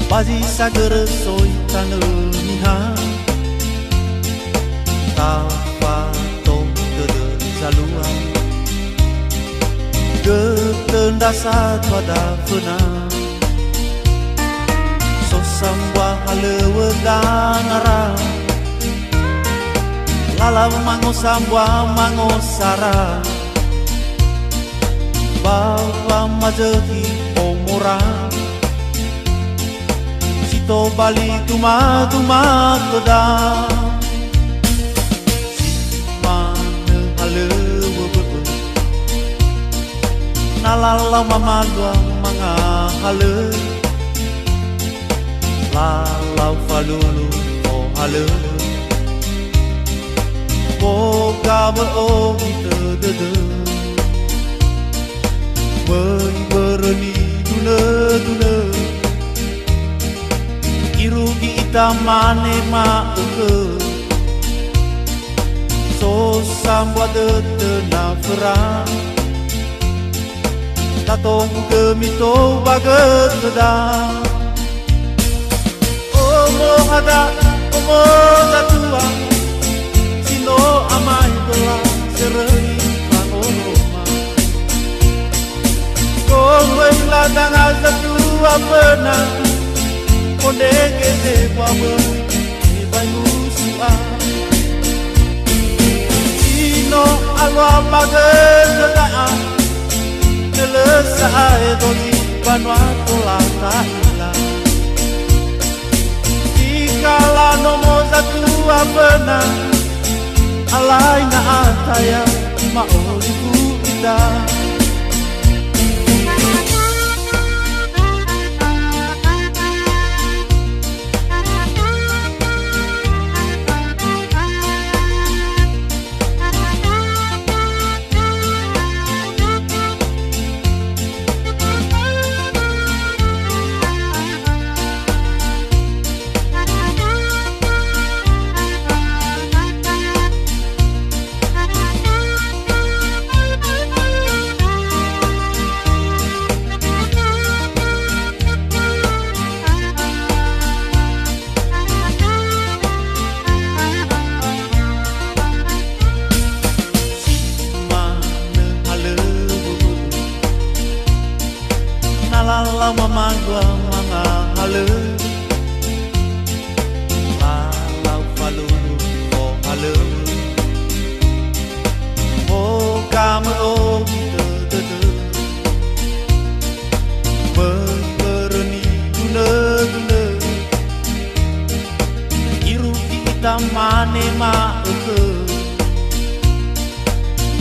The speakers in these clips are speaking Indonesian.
Bazi sagar soy tanemiha Tapa tong tede zalua Getendasat pada fena Sosamba halewedang arah Lala mangosambwa mangosara Bawa majehi omorang Sito bali tuma keda Si mana halewa betul Nalala mamalwa mga hale Lalau falulu o hale Boga berogi tedede Mei berani dune Irugi ita mane mauke So sambwa dete na ferang Tatong gemito baget sedang Omo ada, omo tatua Sino amai telah serei pangoroma Kongwei ladang azatua benang Kondege se wawe Ibai musua Sino alwa baget sedang Nelesa edoli banwa tolata ilang Kala nomo zatua benang Alai na ataya maoliku ida Lala mamagwa mga hale Lalau falulu o hale O kame o tedede Berani dune Irugi ita mane mauke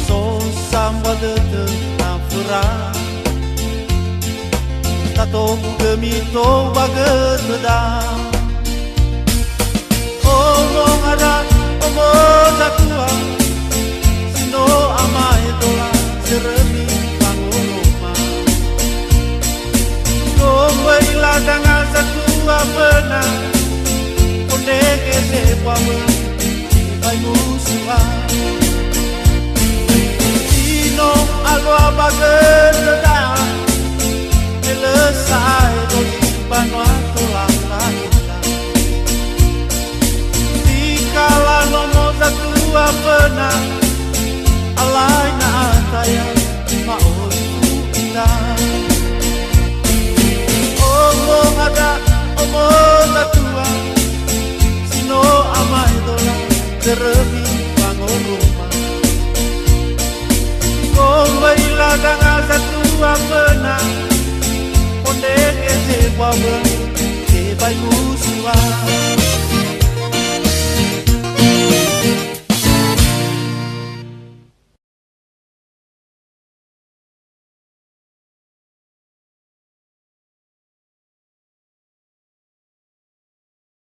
So samba dede na ferang Tato gemito baget sedang Omo ada, omo tatua Sino amai tola seremi pangoroma Kongwei ladang azatua benang Kondege se wawe Ibai musua Sino alwa baget sedang Selesai doli banwa tolata ilang Dikala nomo zatua benang Alai na ataya maoliku indah Omo ada, omo tatua Sino amai dola teremi pangoroma Kongwei ladang azatua benang Kondege se wawe Ibai musua